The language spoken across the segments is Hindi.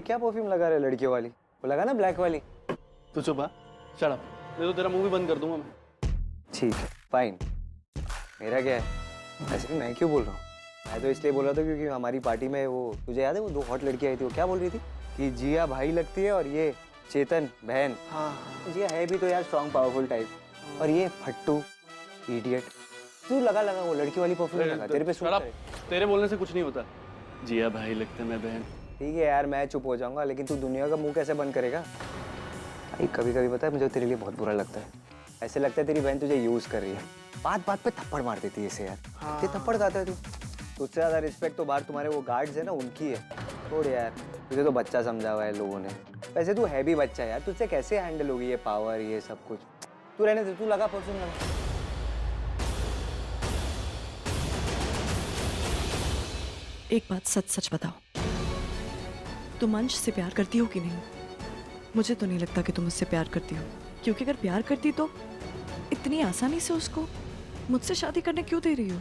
क्या परफ्यूम लगा रहे लड़कियों वाली? वो लगा ना ब्लैक वाली। तू चुप है, शट अप, नहीं तो तेरा मुंह भी बंद कर दूंगा मैं। ठीक है फाइन, मेरा क्या है? ऐसे भी मैं क्यों बोल रहा हूँ? मैं तो इसलिए बोल रहा था क्योंकि हमारी पार्टी में वो, तुझे याद है वो 2 हॉट लड़की आई थी, वो क्या बोल रही थी कि जिया भाई लगती है और ये चेतन बहन। हाँ जिया है भी तो यार स्ट्रॉन्ग पावरफुल टाइप, और ये फट्टू इडियट। तू लगा वो लड़की वाली परफ्यूम लगा, तेरे पे सूट करे। तेरे बोलने से कुछ नहीं होता। जिया भाई लगते मैं बहन। ठीक है यार, मैं चुप हो जाऊंगा, लेकिन तू दुनिया का मुंह कैसे बंद करेगा? भाई कभी कभी पता है मुझे तेरे लिए बहुत बुरा लगता है। ऐसे लगता है तेरी बहन तुझे यूज कर रही है, बात बात पे थप्पड़ मार देती है इसे यार। हाँ। ये थप्पड़ खाता है तू। तुझसे ज्यादा रिस्पेक्ट तो बाहर तुम्हारे वो गार्ड्स है ना उनकी है। छोड़ यार, तुझे तो बच्चा समझा हुआ है लोगों ने। वैसे तू है भी बच्चा यार, तुझसे कैसे हैंडल होगी ये पावर ये सब कुछ। तू रहने दे, तू लगा परफ्यूम लगा। एक बात सच सच बताओ, तुम अंश से प्यार करती हो कि नहीं? मुझे तो नहीं लगता कि तुम उससे प्यार करती हो, क्योंकि अगर प्यार करती तो इतनी आसानी से उसको मुझसे शादी करने क्यों दे रही हो?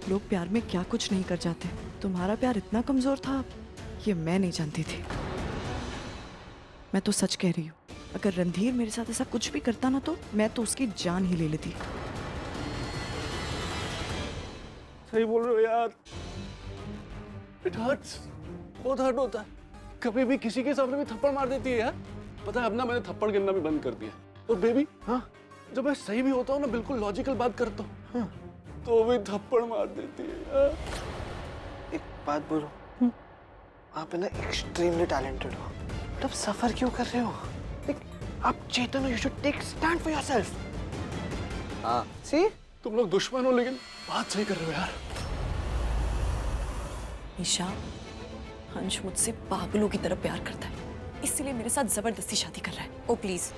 लोग प्यार में क्या कुछ नहीं कर जाते। तुम्हारा प्यार इतना कमजोर था ये मैं नहीं जानती थी। मैं तो सच कह रही हूँ, अगर रणधीर मेरे साथ ऐसा कुछ भी करता ना तो मैं तो उसकी जान ही ले लेती। सही बोल रहे हो यार, इट हर्ट्स, बहुत हर्ट होता है। कभी भी किसी के सामने भी थप्पड़ मार देती है यार। पता है अब ना मैंने थप्पड़ गिनना भी बंद कर दिया। और बेबी, हाँ, जब मैं सही भी होता हूँ ना, बिल्कुल लॉजिकल बात करता हूँ, हाँ, तो भी थप्पड़ मार देती है यार। एक बात बोलो, आप है ना एक्सट्रीमली टैलेंटेड हो, तब सफर क्यों कर रहे हो? आप चेतन हो, you should take stand for yourself. हाँ सी, तुम लोग दुश्मन हो लेकिन बात सही कर रहे हो यार। ईशा, अंश मुझसे पागलों की तरह प्यार करता है, इसलिए मेरे साथ जबरदस्ती शादी कर रहा है। ओ प्लीज,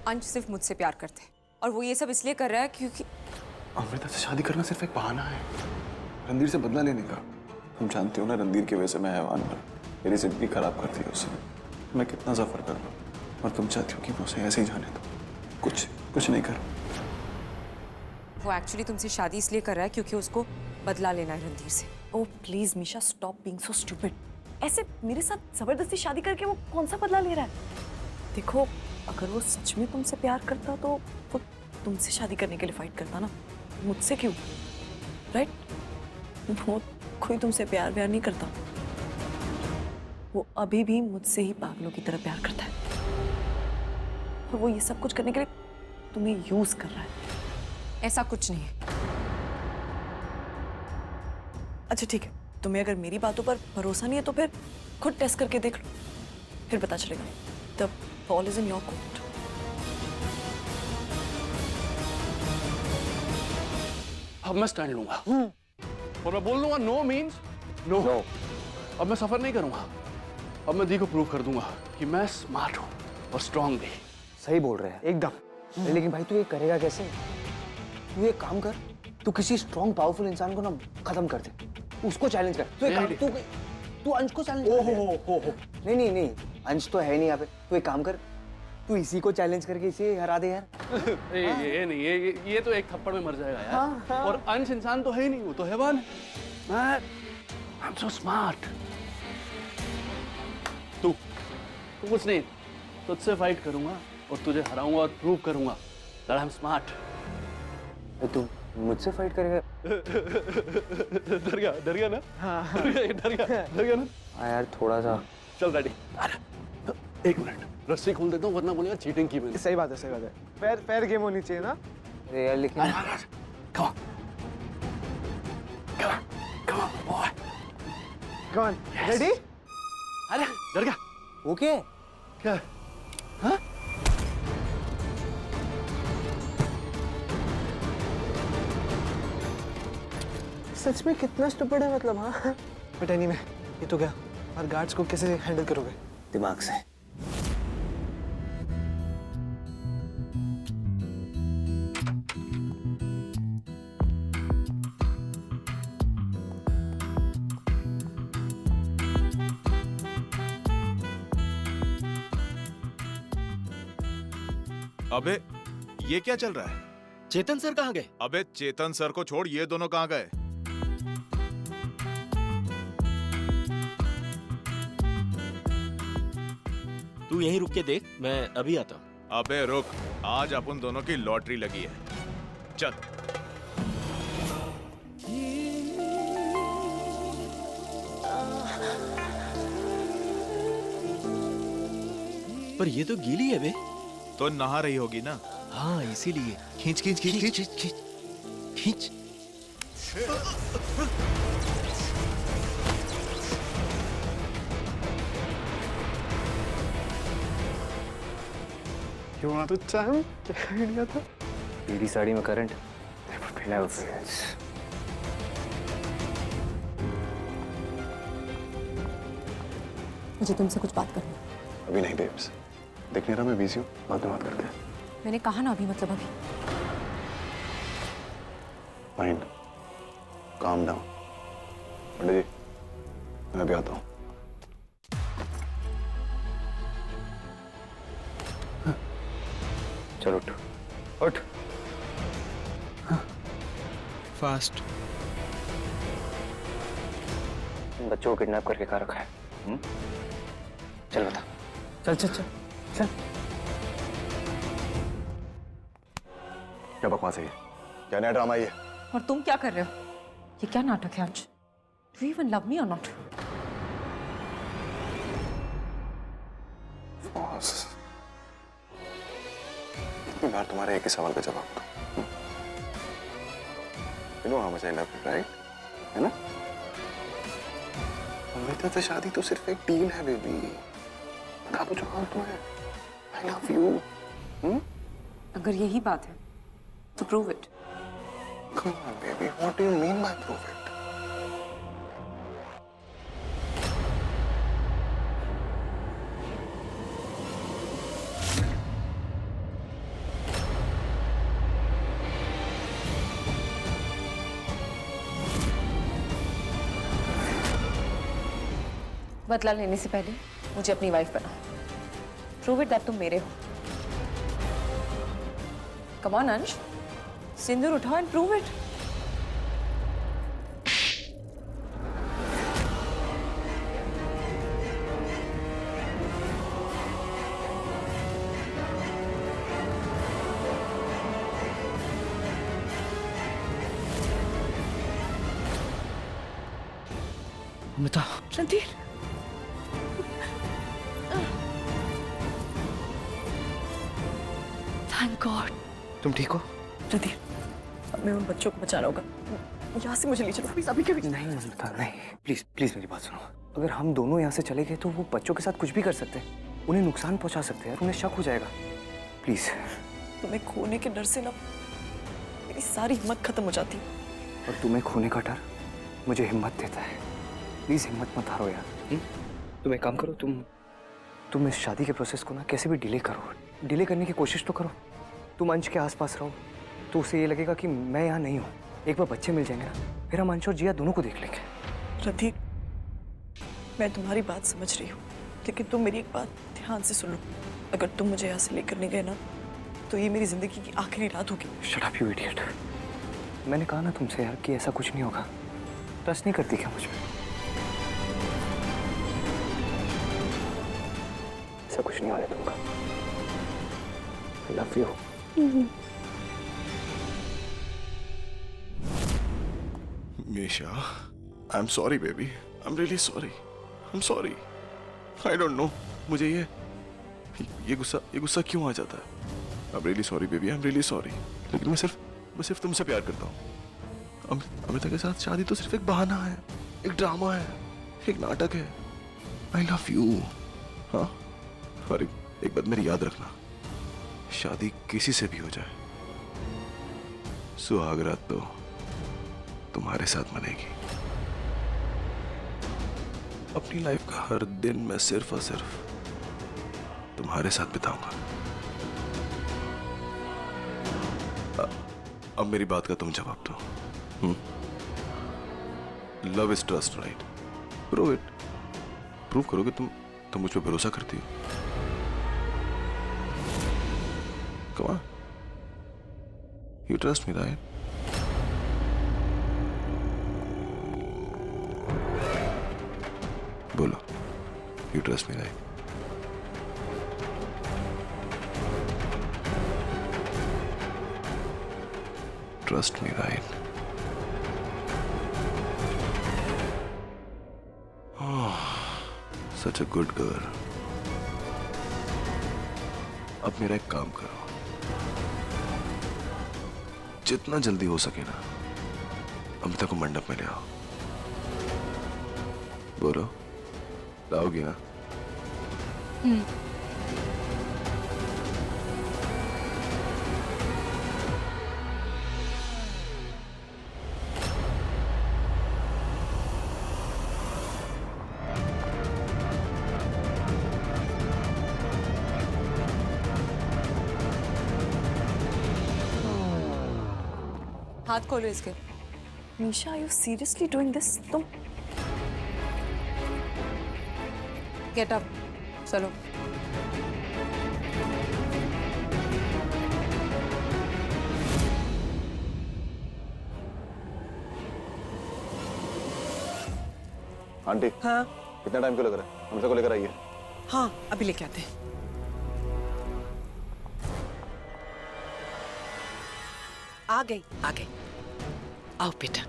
अंश सिर्फ मुझसे प्यार करते हैं और वो ये सब इसलिए कर रहा है क्योंकि अमृता से शादी करना सिर्फ एक बहाना है, रणधीर से बदला लेने का। तुम जानते हो ना, रणधीर की वजह से मैं हैवान बना, मेरी जिंदगी खराब कर दी उसने। मैं कितना सफर कर रहा हूँ और तुम चाहती हो कि मैं उसे ऐसे ही जाने दो, कुछ नहीं करूँ। वो एक्चुअली तुमसे शादी इसलिए कर रहा है क्योंकि उसको बदला लेना है रणधीर से। Oh please Misha, stop being so stupid. ऐसे मेरे साथ जबरदस्ती शादी करके वो कौन सा बदला ले रहा है? देखो, अगर वो सच में तुमसे प्यार करता तो वो तुमसे शादी करने के लिए फाइट करता ना, मुझसे क्यों? राइट? वो कोई तुमसे प्यार व्यार नहीं करता, वो अभी भी मुझसे ही पागलों की तरह प्यार करता है। और वो ये सब कुछ करने के लिए तुम्हें यूज कर रहा है। ऐसा कुछ नहीं है। अच्छा ठीक है, तुम्हें अगर मेरी बातों पर भरोसा नहीं है तो फिर खुद टेस्ट करके देख लो, फिर पता चलेगा। The ball is in your court. अब मैं स्टैंड लूंगा और मैं बोल दूंगा नो मीन्स नो। अब मैं सफर नहीं करूंगा। अब मैं दी को प्रूव कर दूंगा कि मैं स्मार्ट हूं और स्ट्रांग भी। सही बोल रहे हैं एकदम। लेकिन भाई तू ये करेगा कैसे? तू एक काम कर, तू किसी स्ट्रॉन्ग पावरफुल इंसान को ना खत्म कर दे, उसको चैलेंज कर। तू एक काम, तू अंश को चैलेंज कर। नहीं, अंश तो है नहीं यहाँ पे। तू एक काम कर, तू इसी को चैलेंज करके इसे हरा दे यार। ये नहीं, ये तो एक थप्पड़ में मर जाएगा यार। और अंश इंसान तो है ही नहीं, वो तो हैवान है। I am so smart. तू कुछ नहीं, तुझसे फाइट करूंगा और तुझे हराऊंगा और प्रूव करूंगा दैट आई एम स्मार्ट। तू मुझसे फाइट करेगा? डर गया ना? हाँ। डर गया ना? हाँ यार थोड़ा सा। चल रेडी। एक मिनट, रस्सी खोल देता हूँ वरना बोलेगा चीटिंग की मैंने। सही बात है। फेयर गेम होनी चाहिए ना। अरे यार लेकिन Come on, ready? अरे डर गया। ओके क्या? हाँ? सच में कितना स्टूपिड है मतलब। हाँ बट एनीवे, ये तो गया। और गार्ड्स को कैसे हैंडल करोगे? दिमाग से। अबे ये क्या चल रहा है? चेतन सर कहाँ गए? अबे चेतन सर को छोड़, ये दोनों कहाँ गए? तू यहीं रुक के देख, मैं अभी आता हूँ। अबे रुक, आज अपन दोनों की लॉटरी लगी है। चल। पर ये तो गीली है बे। तो नहा रही होगी ना। हाँ इसीलिए। खींच खींच खींच खींच खींच खींच। You want to chime? क्या आइडिया था? पीली साड़ी में करंट। मुझे तुमसे कुछ बात करनी है। अभी नहीं बेब्स, देख नहीं रहा मैं बिजी हूँ, बाद में बात करते हैं। मैंने कहा ना अभी मतलब अभी। Mind calm down. पंडित जी मैं अभी आता हूँ। चल उठ उठ। फास्ट। बच्चों को किडनैप करके कहाँ रखा है? चल बता। चल चल चल चल। क्या बकवास है ये? क्या नया ड्रामा ये? और तुम क्या कर रहे हो? ये क्या नाटक है आज? Do you even love me or not? Boss, कितनी बार तुम्हारे एक ही सवाल का जवाब दो? You know how much I love you, right? है ना? अमृता से शादी तो सिर्फ एक डील है बेबी। बता दो जवाब तुम्हें। I love you. अगर यही बात है तो prove it. Come on, baby. What do you mean by prove it? बदला लेने से पहले मुझे अपनी वाइफ बनाओ। प्रूव इट दैट तुम मेरे हो। कम ऑन अंश, सिंदूर उठाओ and prove it. Amrita. Randhir, thank God. तुम ठीक हो? रणधीर, अब मैं उन बच्चों को बचाना होगा। यहाँ से मुझे ले चलो प्लीज, अभी कभी। नहीं अमृता नहीं, प्लीज प्लीज मेरी बात सुनो। अगर हम दोनों यहाँ से चले गए तो वो बच्चों के साथ कुछ भी कर सकते हैं, उन्हें नुकसान पहुंचा सकते हैं और उन्हें शक हो जाएगा। प्लीज। तुम्हें खोने के डर से ना मेरी सारी हिम्मत खत्म हो जाती। और तुम्हें खोने का डर मुझे हिम्मत देता है। प्लीज हिम्मत मत हारो यार। तुम एक काम करो, तुम इस शादी के प्रोसेस को ना कैसे भी डिले करो। डिले करने की कोशिश तो करो। तुम अंश के आसपास रहो तो उसे ये लगेगा कि मैं यहाँ नहीं हूँ। एक बार बच्चे मिल जाएंगे ना, फिर हम अंश और जिया दोनों को देख लेंगे। रणधीर, मैं तुम्हारी बात समझ रही हूँ, लेकिन तुम मेरी एक बात ध्यान से सुनो। अगर तुम मुझे यहाँ से लेकर नहीं गए ना तो ये मेरी जिंदगी की आखिरी रात होगी। Shut up you idiot. मैंने कहा ना तुमसे यार कि ऐसा कुछ नहीं होगा। ट्रस्ट नहीं करती क्या मुझ में? ऐसा कुछ नहीं होने दूंगा। I love you. Misha, I'm sorry, baby. I'm really sorry. I'm sorry. I don't know. मुझे ये गुस्सा क्यों आ जाता है? I'm really sorry, baby. I'm really sorry. लेकिन मैं सिर्फ तुमसे प्यार करता हूँ। अमृता के साथ शादी तो सिर्फ एक बहाना है, एक ड्रामा है, एक नाटक है। I love you. हाँ? और एक बात मेरी याद रखना, शादी किसी से भी हो जाए, सुहागरात तो तुम्हारे साथ मनेगी। अपनी लाइफ का हर दिन मैं सिर्फ और सिर्फ तुम्हारे साथ बिताऊंगा। अब मेरी बात का तुम जवाब दो। Love is trust, right? Prove it. Prove करो कि तुम मुझ पर भरोसा करती हो। Come on. You trust me, right? बोलो, you trust me, right? trust me, right? Oh, such a good girl. अब मेरा एक काम करो, जितना जल्दी हो सके ना अमिता को मंडप में ले आओ। बोलो, लाओगी ना? हाथ खोलो इसके। Misha, are you seriously doing this? तुम गेट अप, चलो। आंटी, हाँ कितना टाइम क्यों लग रहा है? अमिता को लेकर आइए। हाँ, अभी लेके आते हैं। आ गई। आओ बेटा।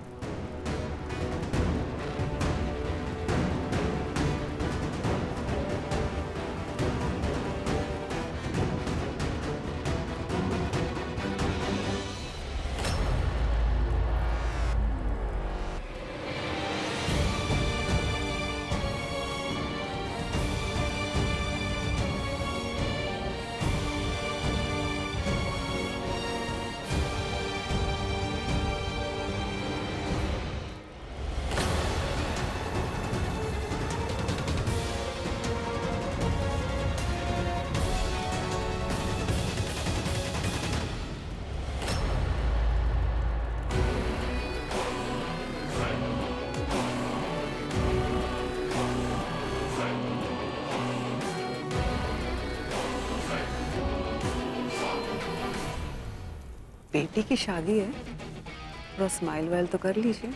बेटी की शादी है, थोड़ा स्माइल वाइल तो कर लीजिए।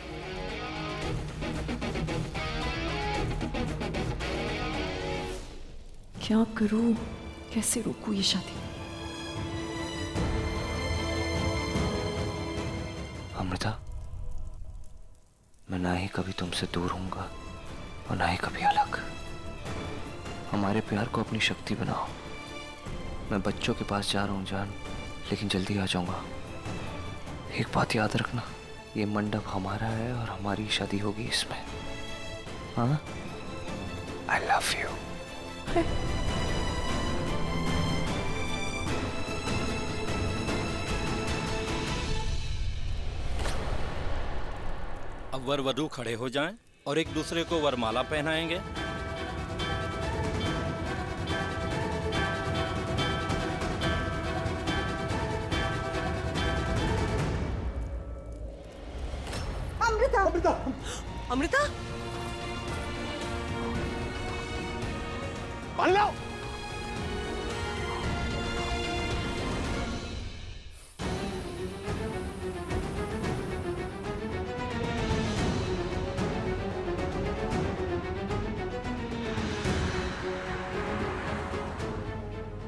क्या करूं, कैसे रोकूं ये शादी? अमृता, मैं ना ही कभी तुमसे दूर होऊंगा और ना ही कभी अलग। हमारे प्यार को अपनी शक्ति बनाओ। मैं बच्चों के पास जा रहा हूँ जान, लेकिन जल्दी आ जाऊंगा। एक बात याद रखना, ये मंडप हमारा है और हमारी शादी होगी इसमें। हाँ? I love you. अब वर वधू खड़े हो जाएं और एक दूसरे को वरमाला पहनाएंगे। अमृता, पानी लाओ।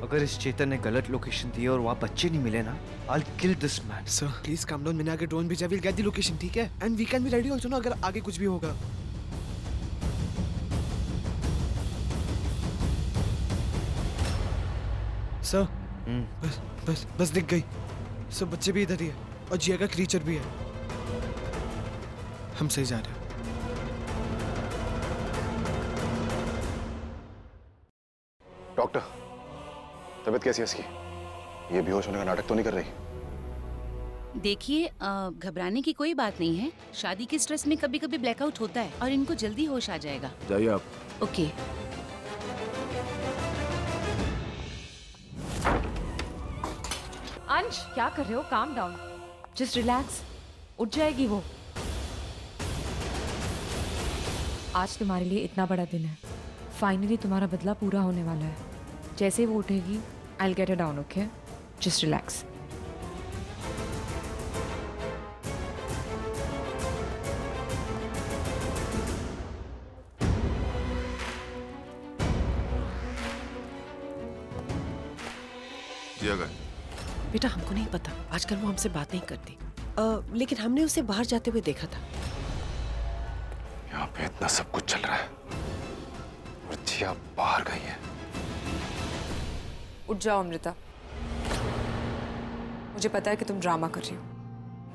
अगर इस चेतन ने गलत लोकेशन दी और वहाँ बच्चे नहीं मिले ना, I'll kill this man. Sir please come down, मैंने आगे ड्रोन भेजा, विल गेट द लोकेशन, ठीक है? And we can be ready also ना अगर आगे कुछ भी होगा। सर बस दिख गई। सब बच्चे भी इधर ही है और जिया का क्रीचर भी है। हम सही जा रहे हैं। डॉक्टर, तबीयत कैसी है इसकी? ये बेहोश होने का नाटक तो नहीं कर रही? देखिए, घबराने की कोई बात नहीं है। शादी के स्ट्रेस में कभी कभी ब्लैकआउट होता है और इनको जल्दी होश आ जाएगा। जाइए आप। ओके। अंश, क्या कर रहे हो? Calm down, just relax. उठ जाएगी वो। आज तुम्हारे लिए इतना बड़ा दिन है। फाइनली तुम्हारा बदला पूरा होने वाला है। जैसे वो उठेगी, I will get her down, okay? Just relax. जिया गए। बेटा हमको नहीं पता, आजकल वो हमसे बात नहीं करती। लेकिन हमने उसे बाहर जाते हुए देखा था। यहाँ पे इतना सब कुछ चल रहा है और जिया बाहर गई है। उठ जाओ अमृता, मुझे पता है कि तुम ड्रामा कर रही हो।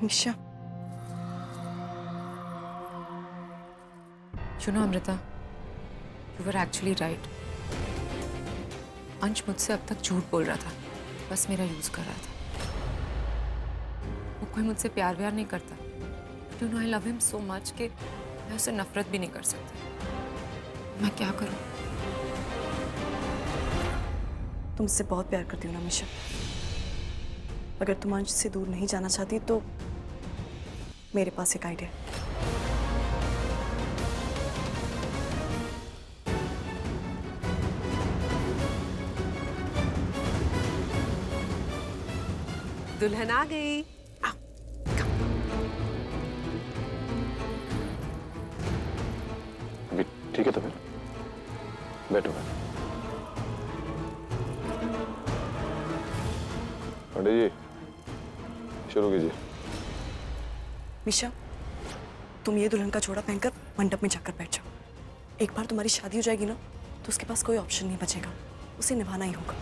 मिशा, सुनो Amrita, you were actually right. अंश मुझसे अब तक झूठ बोल रहा था, बस मेरा यूज कर रहा था। वो कोई मुझसे प्यार व्यार नहीं करता। You know I love him so much कि मैं उसे नफरत भी नहीं कर सकती। मैं क्या करूं? तुमसे बहुत प्यार करती हूँ ना मिशा। अगर तुम अंश से दूर नहीं जाना चाहती तो मेरे पास एक आइडिया है। दुल्हन आ गई। अभी ठीक है तो फिर बैठो। पंडित जी शुरू कीजिए। मिशा, तुम ये दुल्हन का जोड़ा पहनकर मंडप में जाकर बैठ जाओ। एक बार तुम्हारी शादी हो जाएगी ना तो उसके पास कोई ऑप्शन नहीं बचेगा, उसे निभाना ही होगा।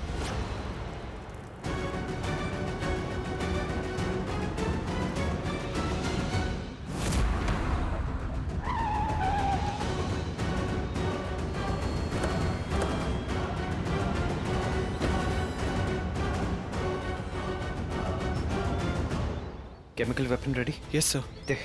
Chemical weapon ready? Yes sir. देख,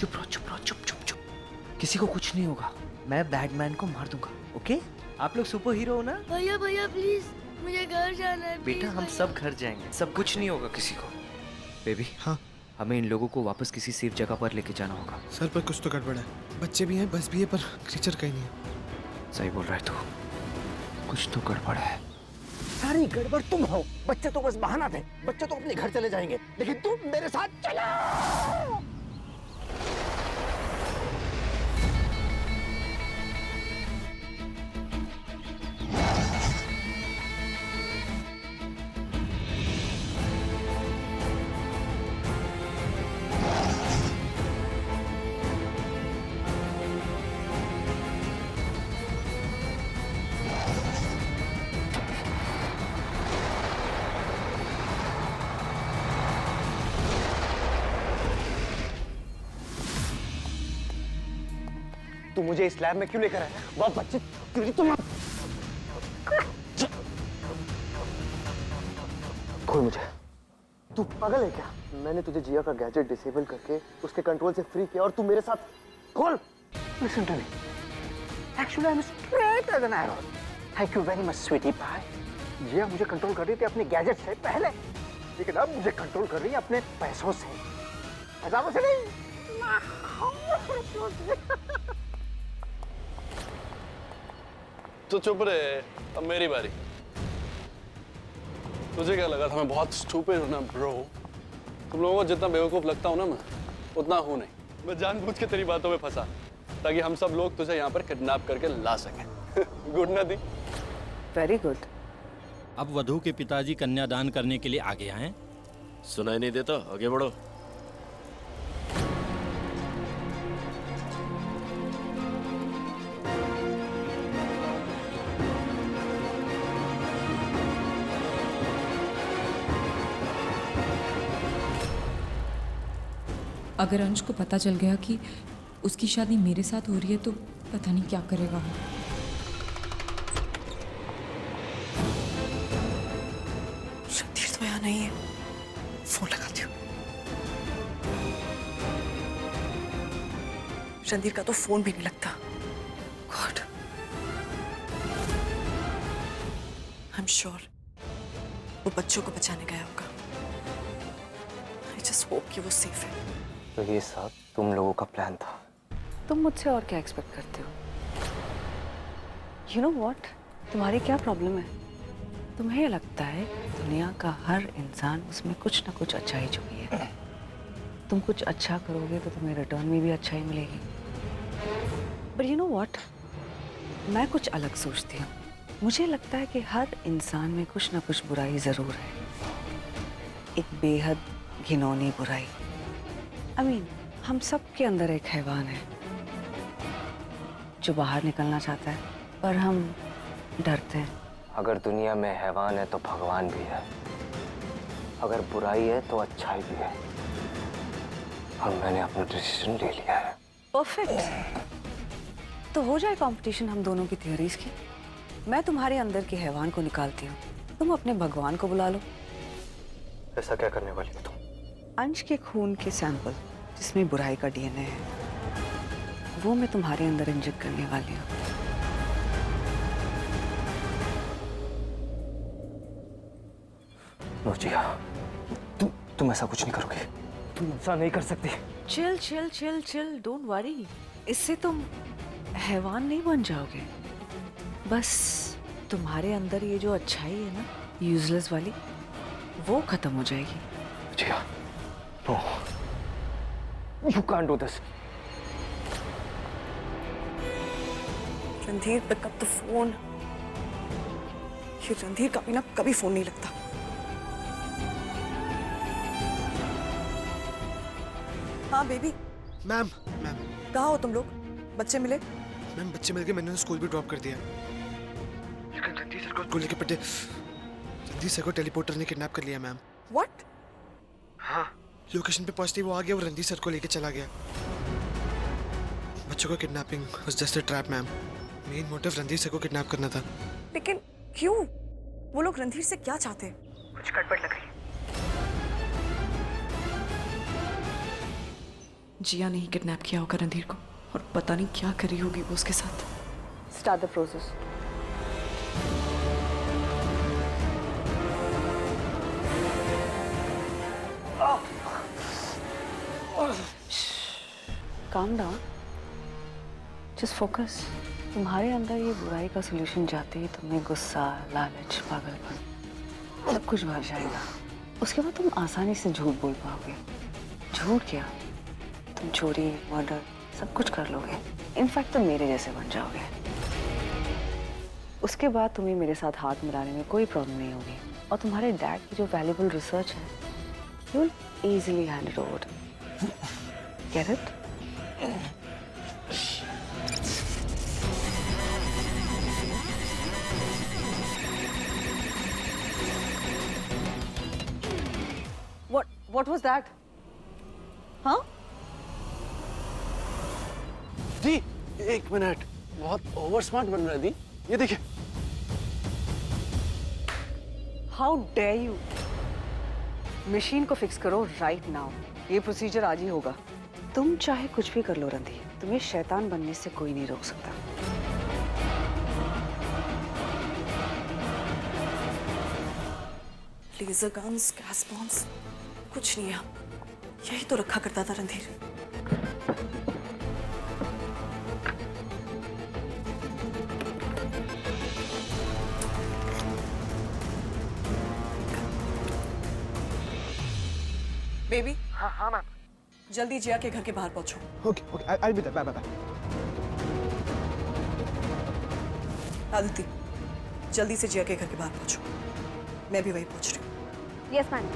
चुप रहो, चुप रहो, चुप चुप चुप। किसी को कुछ नहीं होगा, मैं बैटमैन को मार दूंगा। ओके? आप लोग सुपर हीरो हो ना? भैया भैया प्लीज, मुझे घर जाना है। बेटा हम सब घर जाएंगे, सब कुछ नहीं होगा किसी को। बेबी, हाँ हमें इन लोगों को वापस किसी सेफ जगह पर लेके जाना होगा। सर, पर कुछ तो गड़बड़ है। बच्चे भी हैं, बस भी है, पर क्रीचर कहीं नहीं है। सही बोल रहा है तू, कुछ तो गड़बड़ है। सारी गड़बड़ तुम हो। बच्चे तो बस बहाना थे, बच्चे तो अपने घर चले जाएंगे, लेकिन तुम मेरे साथ चलो। तू मुझे इस लैब में क्यों लेकर आया? वह बच्चे तेरी तुम खोल मुझे। तू पागल है क्या? मैंने तुझे जिया का गैजेट डिसेबल करके उसके कंट्रोल से फ्री किया और तू मेरे साथ खोल। Listen to me. Actually, I'm straight as an arrow. Thank you very much, sweetie pie. जिया मुझे कंट्रोल कर रही थी अपने गैजेट से पहले, लेकिन अब मुझे कंट्रोल कर रही है अपने पैसों से, पैसों से नहीं। तो चुप रहे, अब मेरी बारी। तुझे क्या लगा था मैं बहुत स्टूपिड हूं ना ब्रो? तुम लोगों को जितना बेवकूफ लगता हूं ना मैं, उतना हूं नहीं। मैं जानबूझ के तेरी बातों में फंसा ताकि हम सब लोग तुझे यहाँ पर किडनैप करके ला सकें। गुड ना दी? Very good. अब वधू के पिताजी कन्यादान करने के लिए आगे आए। सुनाई नहीं देता, आगे बढ़ो। अगर अंश को पता चल गया कि उसकी शादी मेरे साथ हो रही है तो पता नहीं क्या करेगा वो। रणधीर तो यहाँ नहीं है, फोन लगाती हूँ। रणधीर का तो फोन भी नहीं लगता। गॉड, आई एम श्योर वो बच्चों को बचाने गया होगा। आई जस्ट होप कि वो सेफ है। तो ये सब तुम लोगों का प्लान था। तुम मुझसे और क्या एक्सपेक्ट करते हो? यू नो व्हाट, तुम्हारी क्या प्रॉब्लम है? तुम्हें लगता है दुनिया का हर इंसान उसमें कुछ ना कुछ अच्छा ही छुपी है। तुम कुछ अच्छा करोगे तो तुम्हें रिटर्न में भी अच्छा ही मिलेगी। बट यू नो व्हाट, मैं कुछ अलग सोचती हूँ। मुझे लगता है कि हर इंसान में कुछ ना कुछ बुराई जरूर है, एक बेहद घिनौनी बुराई। I mean, हम सब के अंदर एक हैवान है जो बाहर निकलना चाहता है, पर हम डरते हैं। अगर दुनिया में हैवान है तो भगवान भी है, अगर बुराई है तो अच्छाई भी है, और मैंने अपना डिसीजन ले लिया है। परफेक्ट। तो हो जाए कंपटीशन हम दोनों की थियोरीज की। मैं तुम्हारे अंदर के हैवान को निकालती हूँ, तुम अपने भगवान को बुला लो। ऐसा क्या करने वाली हो तुम? अंश के खून के सैंपल जिसमें बुराई का डीएनए है, वो मैं तुम्हारे अंदर इंजेक्ट करने वाली हूँ। रोजिया, तुम ऐसा कुछ नहीं करोगे, तुम ऐसा नहीं कर सकती। Chill chill chill chill, don't worry. इससे तुम हैवान नहीं बन जाओगे, बस तुम्हारे अंदर ये जो अच्छाई है ना, यूजलेस वाली, वो खत्म हो जाएगी। रोजिया, no, you can't do this. Randhir, pick up the phone. ये रणधीर का भी ना कभी फोन नहीं लगता। हाँ बेबी। मैम मैम कहाँ हो तुम लोग? बच्चे मिले? मैम बच्चे मिल गए, मैंने उन्हें स्कूल भी ड्रॉप कर दिया। लेकिन रणधीर सर को लेके पड़े, रणधीर सर को टेलीपोर्टर ने किडनैप कर लिया मैम। व्हाट? हाँ, लोकेशन पे पहुंचते ही वो आ गया, वो रणधीर सर को लेके चला गया। बच्चों को kidnapping was just a trap ma'am. Main motive Randhir sir को किडनैप करना था। लेकिन क्यों? वो लोग रणधीर से क्या चाहते हैं? कुछ गड़बड़ लग रही है। जिया ने ही किडनैप किया होगा रणधीर को, और पता नहीं क्या करी होगी वो उसके साथ। Start the process. Calm down, just focus. तुम्हारे अंदर ये बुराई का सलूशन जाते ही तुम्हें गुस्सा, लालच, पागलपन सब कुछ भर जाएगा। उसके बाद तुम आसानी से झूठ बोल पाओगे। झूठ क्या, तुम चोरी, मर्डर सब कुछ कर लोगे। इनफैक्ट तुम मेरे जैसे बन जाओगे। उसके बाद तुम्हें मेरे साथ हाथ मिलाने में कोई प्रॉब्लम नहीं होगी, और तुम्हारे डैड की जो वैल्यूबल रिसर्च है, you will easily hand it over. Get it? What was that? हाँ? दी, एक मिनट, बहुत ओवर स्मार्ट बन रहा है दी। ये देखिए। How dare you? मशीन को फिक्स करो राइट नाउ। ये प्रोसीजर आज ही होगा। तुम चाहे कुछ भी कर लो रणधीर, तुम्हें शैतान बनने से कोई नहीं रोक सकता। लेजर गन्स, गैस बॉम्ब्स, कुछ नहीं है। यही तो रखा करता था रणधीर। बेबी। हाँ हाँ मैम। जल्दी जिया के घर के बाहर पहुंचो। Okay okay, I be there. Bye bye bye. Aditi, जल्दी से जिया के घर के बाहर पहुंचो। मैं भी वहीं पहुंच रही हूँ। Yes ma'am.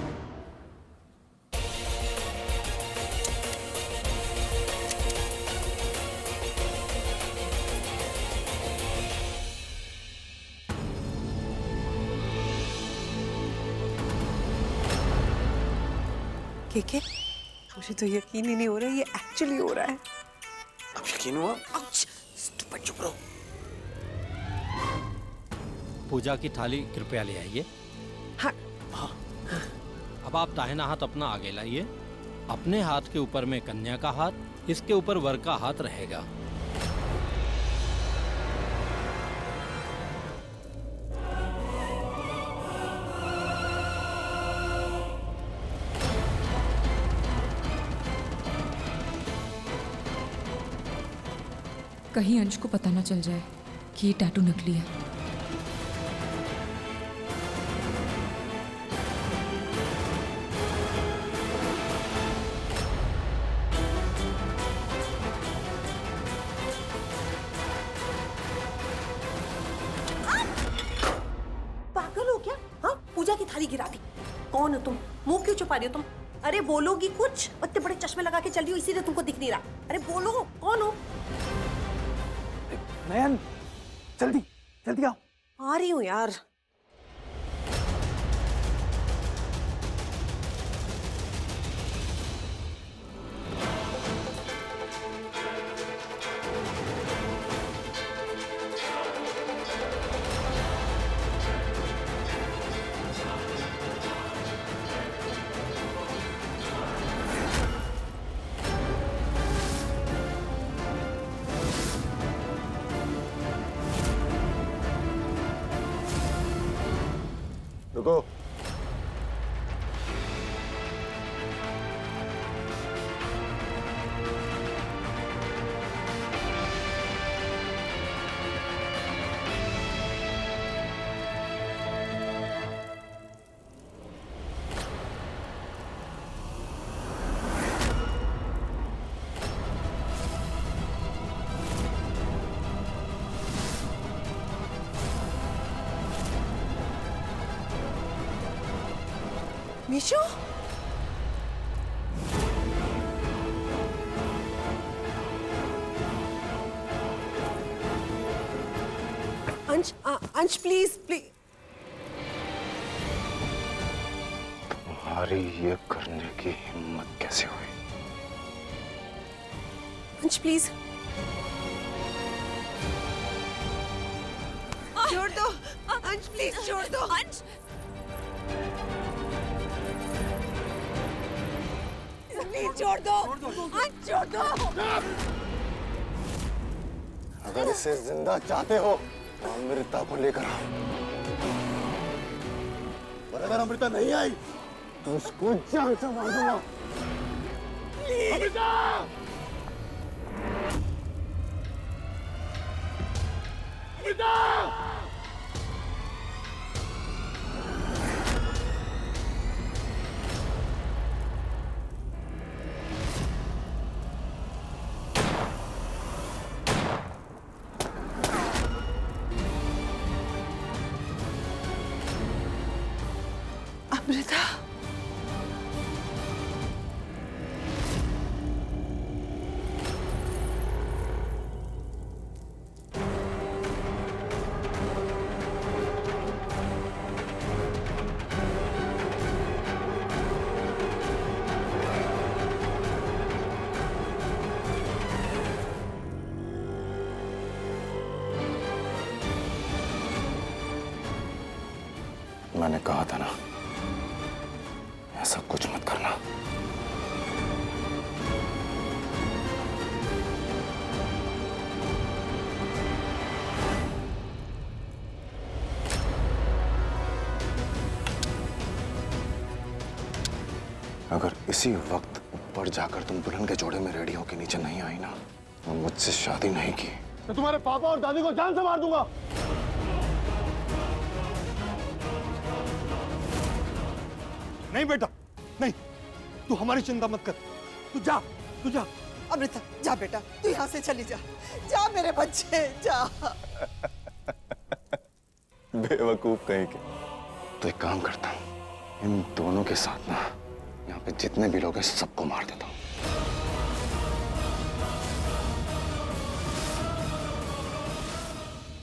ठीक है, मुझे तो यकीन ही नहीं हो रहा है ये एक्चुअली हो रहा है। अब यकीन हुआ? स्टूपिड, चुप रहो। पूजा की थाली कृपया ले आइए। हाँ। अब आप दाहिना हाथ अपना आगे लाइए। अपने हाथ के ऊपर में कन्या का हाथ, इसके ऊपर वर का हाथ रहेगा। कहीं अंश को पता ना चल जाए कि ये टैटू नकली है। थाली गिरा दी। कौन हो तुम? मुंह क्यों छुपा रही हो तुम? अरे बोलोगी कुछ? इतने बड़े चश्मे लगा के चल रही हो इसीलिए तुमको दिख नहीं रहा। अरे बोलो, कौन हो? नयन, जल्दी जल्दी आओ। आ रही हूँ यार। रुको। मीशू, अंश प्लीज प्लीज। तुम्हारी ये करने की हिम्मत कैसे हुई? अंश प्लीज छोड़ दो। अंश प्लीज छोड़ दो। अंश प्लीज छोड़ दो। अंश छोड़ दो। अगर इसे जिंदा चाहते हो तो अमृता को लेकर आओ, और अगर अमृता नहीं आई तो उसको जान से मार दूंगा। अमृता! अमृता! अमृता, मैंने कहा था ना, ऐसा कुछ मत करना। अगर इसी वक्त ऊपर जाकर तुम दुल्हन के जोड़े में रेडी होकर नीचे नहीं आई ना, और मुझसे शादी नहीं की, तो तुम्हारे पापा और दादी को जान से मार दूंगा। नहीं बेटा, नहीं, तू हमारी चिंता मत कर। तू जा, तू जा। अमृता जा बेटा, तू यहाँ से चली जा। जा मेरे बच्चे, जा। बेवकूफ कहीं के। तो एक काम करता हूँ, इन दोनों के साथ ना यहाँ पे जितने भी लोग हैं सबको मार देता हूँ।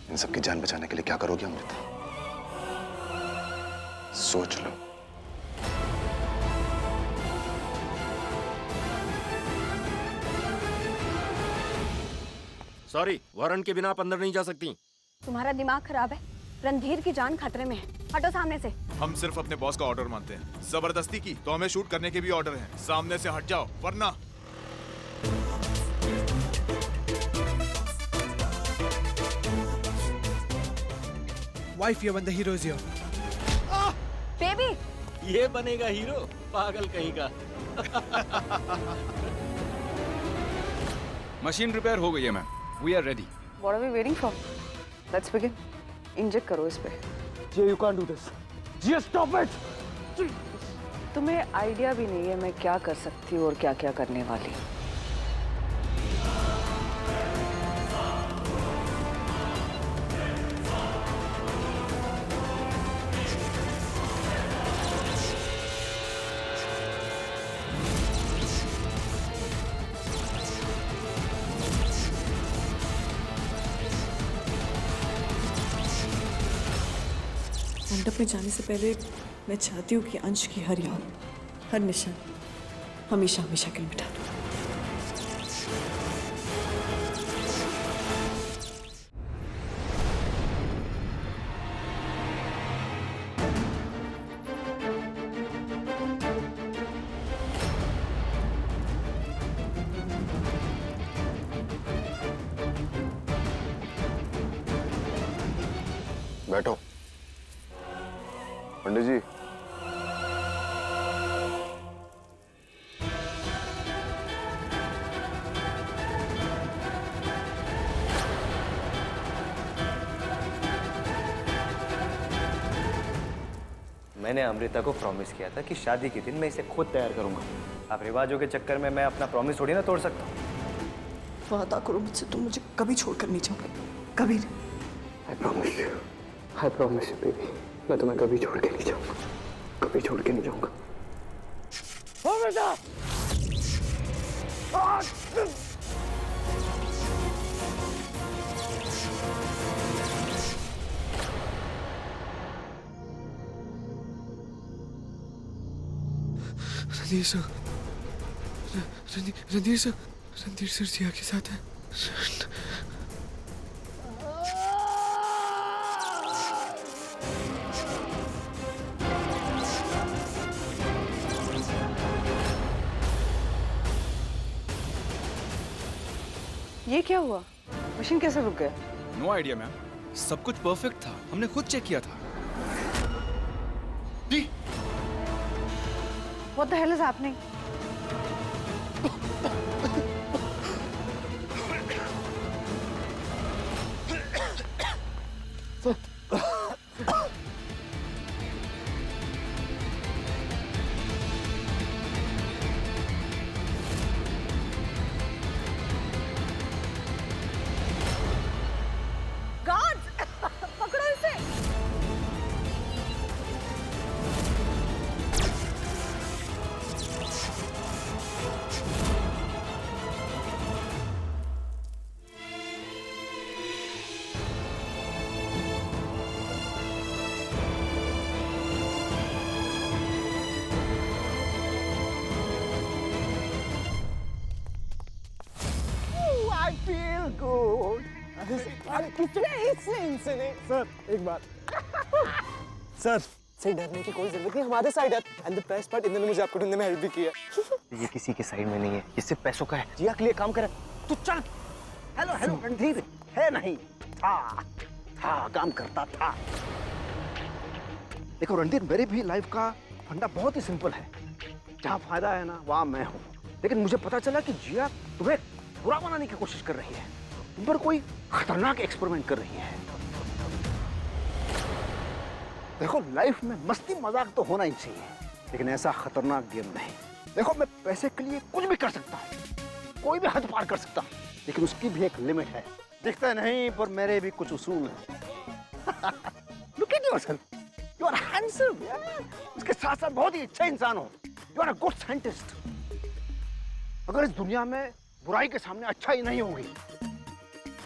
इन सबकी जान बचाने के लिए क्या करोगे अमृता? सोच लो। सॉरी, वारंट के बिना आप अंदर नहीं जा सकती। तुम्हारा दिमाग खराब है। रणधीर की जान खतरे में है। हटो सामने से। हम सिर्फ अपने बॉस का ऑर्डर मानते हैं। जबरदस्ती की तो हमें शूट करने के भी ऑर्डर हैं। सामने से हट जाओ वरना। वाइफ, ये बंदा हीरो इज हियर। बेबी, ये बनेगा हीरो? पागल कहीं का। मशीन रिपेयर हो गई है ma'am. We are ready. What are we waiting for? Let's begin. Inject करो इस पे। Jay, you can't do this. Jay, stop it. तुम्हें आइडिया भी नहीं है मैं क्या कर सकती हूँ और क्या क्या करने वाली। मंडप में जाने से पहले मैं चाहती हूँ कि अंश की हर याद, हर निशान हमेशा हमेशा के लिए मिटा दूँ। बैठो पंडित जी। मैंने अमृता को प्रॉमिस किया था कि शादी के दिन मैं इसे खुद तैयार करूंगा। अब रिवाजों के चक्कर में मैं अपना प्रॉमिस थोड़ी ना तोड़ सकता हूँ। वादा करो मुझसे, तुम मुझे कभी छोड़कर नहीं जाओगे, कभी नहीं। I promise you, baby. मैं तुम्हें कभी छोड़ के नहीं जाऊंगा, कभी छोड़ के नहीं जाऊंगा। रणधीर सर जिया के साथ है। ये क्या हुआ? मशीन कैसे रुक गया? नो आइडिया मैम, सब कुछ परफेक्ट था, हमने खुद चेक किया था। What the hell is happening? पकड़ो इसे। I feel good. सर एक बात सर से डरने की कोई जरूरत नहीं, हमारे साइड है। एंड द बेस्ट पार्ट, इन्होंने मुझे आपको ढूंढने में हेल्प भी किया। ये किसी के साइड में नहीं है, ये सिर्फ पैसों का है। जिया के लिए काम करे तू चल। हेलो हेलो रणधीर है नहीं था काम करता था। देखो रणधीर, मेरे भी लाइफ का फंडा बहुत ही सिंपल है। जहाँ फायदा है ना वहाँ मैं हूँ। लेकिन मुझे पता चला कि जिया तुम्हें बुरा बनाने की कोशिश कर रही है, तुम पर कोई खतरनाक एक्सपेरिमेंट कर रही है। देखो लाइफ में मस्ती मजाक तो होना ही चाहिए, लेकिन ऐसा खतरनाक गेम नहीं। देखो मैं पैसे के लिए कुछ भी कर सकता हूँ, कोई भी हद पार कर सकता हूँ, लेकिन उसकी भी एक लिमिट है। दिखता नहीं पर मेरे भी कुछ उसूल हैं। Look at yourself. You are handsome, यार। उसके साथ साथ बहुत ही अच्छा इंसान हो। You are a good scientist. अगर इस दुनिया में बुराई के सामने अच्छा ही नहीं होगी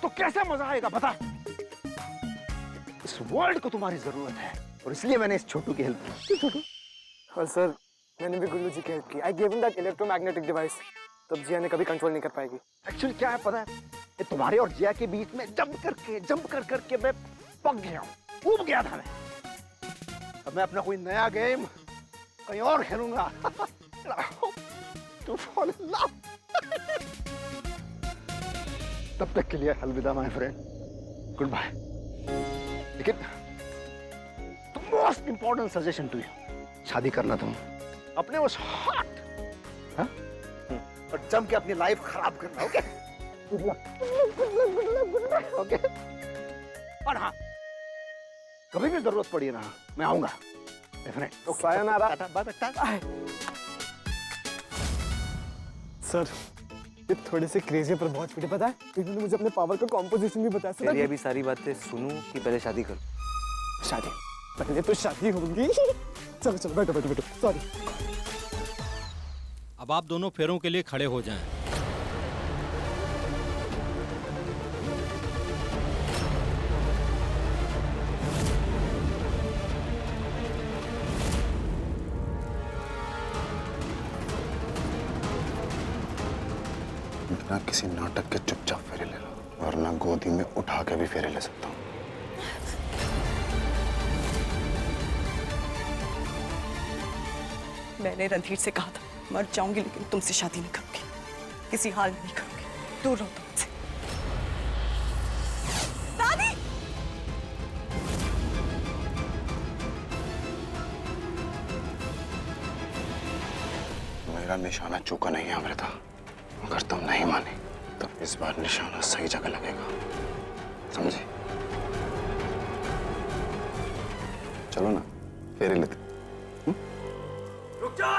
तो कैसे मजा आएगा बता। इस वर्ल्ड को तुम्हारी जरूरत है और इसलिए मैंने इस छोटू की हेल्प की। और सर मैंने भी गुल्लू जी की हेल्प की। I give him that electromagnetic device. तब जिया ने कभी कंट्रोल नहीं कर पाएगी। एक्चुअली क्या है पता है, ये तुम्हारे और जिया के बीच में जंप कर करके मैं पक गया हूँ, ऊब गया था मैं। अब मैं अपना कोई नया गेम कहीं और खेलूंगा। To fall in love. तब तक के लिए अलविदा माय फ्रेंड, गुड बाय। लेकिन most important suggestion to you, शादी करना तुम अपने उस हॉट और जम के अपनी लाइफ खराब करना। Okay okay. और हाँ, कभी भी जरूरत पड़ी ना मैं आऊंगा डेफिनेट। सायोनारा। बाय। सर ये थोड़े से क्रेजी पर बहुत पीटे, पता है इन्होंने मुझे अपने पावर का कॉम्पोजिशन भी बताया। पहले अभी सारी बातें सुनूं कि पहले शादी कर? शादी पहले तो शादी होगी। चलो चलो बैठो बैठो बैठो। सॉरी। अब आप दोनों फेरों के लिए खड़े हो जाएं। बिना किसी नाटक के चुपचाप फेरे ले लो, वरना गोदी में उठा के भी फेरे ले सकता हूँ। मैंने रणधीर से कहा था मर जाऊंगी लेकिन तुमसे शादी नहीं करूंगी, किसी हाल में नहीं करूंगी। दूर रहो तुमसे। दादी! मेरा निशाना चूका नहीं है अमृता। अगर तुम नहीं माने तो इस बार निशाना सही जगह लगेगा, समझे? चलो ना, फेरे लेते। रुक जाओ।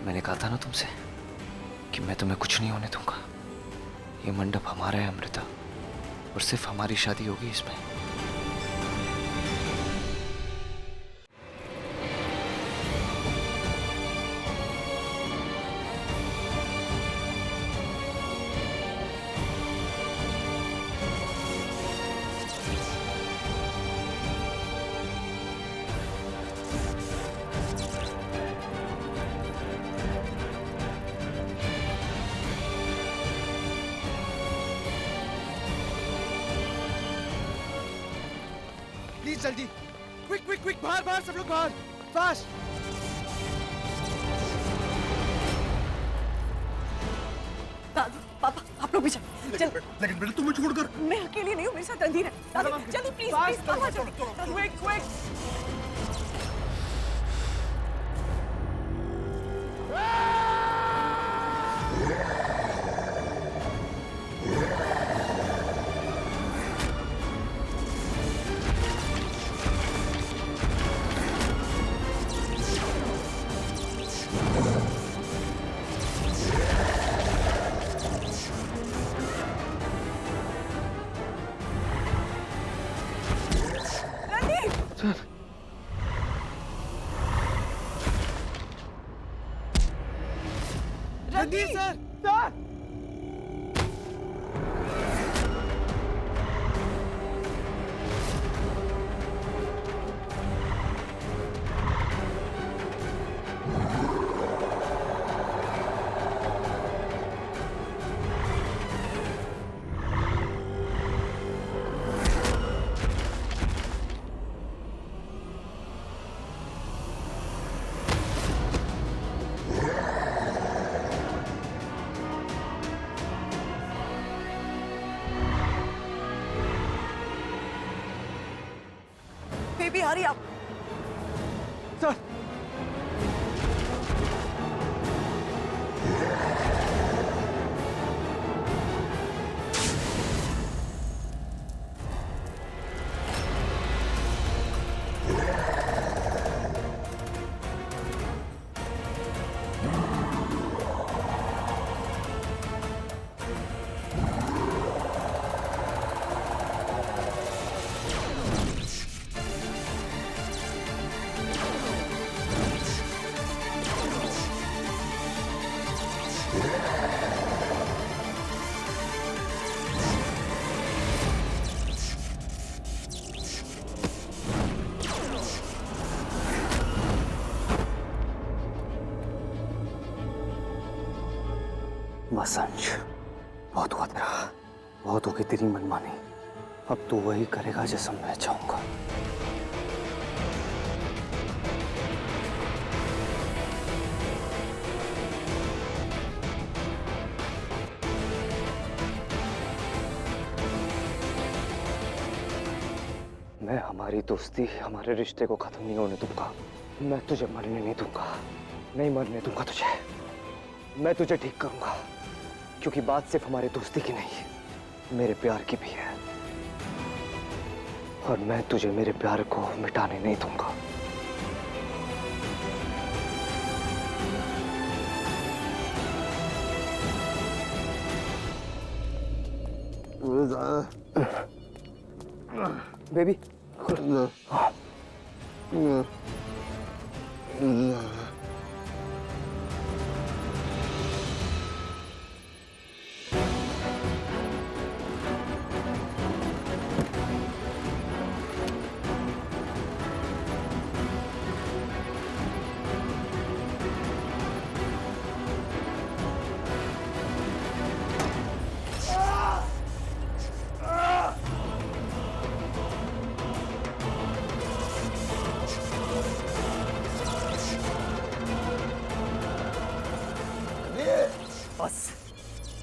मैंने कहा था ना तुमसे कि मैं तुम्हें कुछ नहीं होने दूंगा। ये मंडप हमारा है अमृता, और सिर्फ हमारी शादी होगी इसमें। प्लीज जल्दी, क्विक क्विक क्विक, बाहर बाहर सब लोग बाहर, फास्ट। दादी, पापा, आप लोग भी चलो। चल। लेकिन बेटा तुम्हें छोड़कर मैं अकेली नहीं हूँ, मेरे साथ रणधीर है। दादी, चलो प्लीज प्लीज, पापा चलो। Quick quick. Randhir sir, sir! Baby हरी आप। सर! बस अंश, बहुत हुआ तेरा, बहुत हो गई तेरी मनमानी। अब तू वही करेगा जैसा मैं चाहूंगा। मैं हमारी दोस्ती, हमारे रिश्ते को खत्म नहीं होने दूंगा। मैं तुझे मरने नहीं दूंगा, नहीं मरने दूंगा तुझे। मैं तुझे ठीक करूंगा, क्योंकि बात सिर्फ हमारे दोस्ती की नहीं, मेरे प्यार की भी है। और मैं तुझे मेरे प्यार को मिटाने नहीं दूंगा। बेबी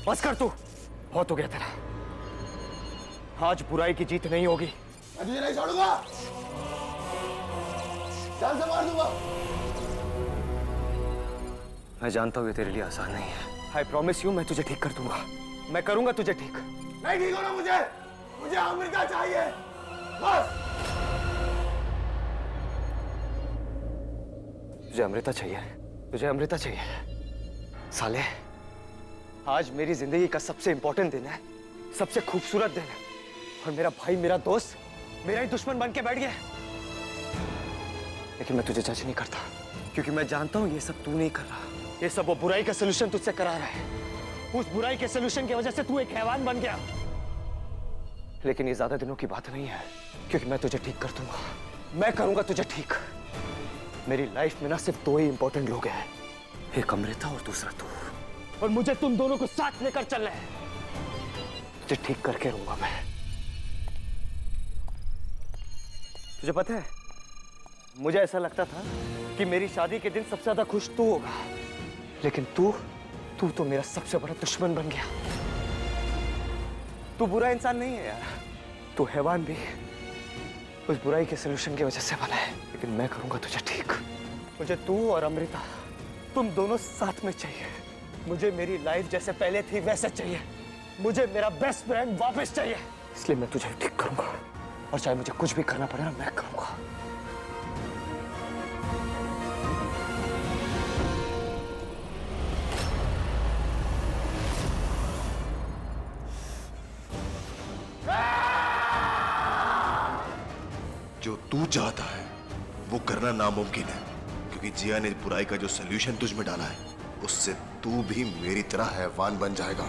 बस कर तू, बहुत हो गया तेरा। आज बुराई की जीत नहीं होगी। मैं तुझे नहीं छोड़ूंगा, जान से मार दूंगा। मैं जानता हूँ ये तेरे लिए आसान नहीं है। आई प्रॉमिस यू, मैं तुझे ठीक कर दूंगा। मैं करूंगा तुझे ठीक। नहीं ठीक होना मुझे, मुझे अमेरिका चाहिए बस। तुझे अमृता चाहिए, तुझे अमृता चाहिए। साले, आज मेरी जिंदगी का सबसे इंपॉर्टेंट दिन है, सबसे खूबसूरत दिन है, और मेरा भाई, मेरा दोस्त, मेरा ही दुश्मन बन के बैठ गया। लेकिन मैं तुझे जज नहीं करता, क्योंकि मैं जानता हूं ये सब तू नहीं कर रहा। ये सब वो बुराई का सलूशन तुझसे करा रहा है। उस बुराई के सलूशन की वजह से तू एक हैवान बन गया। लेकिन ये ज्यादा दिनों की बात नहीं है, क्योंकि मैं तुझे ठीक कर दूंगा। मैं करूंगा तुझे ठीक। मेरी लाइफ में ना सिर्फ दो ही इंपॉर्टेंट लोग हैं, एक अमृता और दूसरा तू। और मुझे तुम दोनों को साथ लेकर चलना है। तुझे ठीक करके रहूंगा मैं। तुझे पता है, मुझे ऐसा लगता था कि मेरी शादी के दिन सबसे ज्यादा खुश तू होगा, लेकिन तू तो मेरा सबसे बड़ा दुश्मन बन गया। तू बुरा इंसान नहीं है यार, तू हैवान भी उस बुराई के सलूशन की वजह से बना है। लेकिन मैं करूंगा तुझे ठीक। मुझे तू और अमृता, तुम दोनों साथ में चाहिए। मुझे मेरी लाइफ जैसे पहले थी वैसे चाहिए। मुझे मेरा बेस्ट फ्रेंड वापस चाहिए। इसलिए मैं तुझे ठीक करूंगा, और चाहे मुझे कुछ भी करना पड़े ना, मैं करूंगा। जो तू चाहता है वो करना नामुमकिन है, क्योंकि जिया ने बुराई का जो सल्यूशन तुझ में डाला है, उससे तू भी मेरी तरह हैवान बन जाएगा।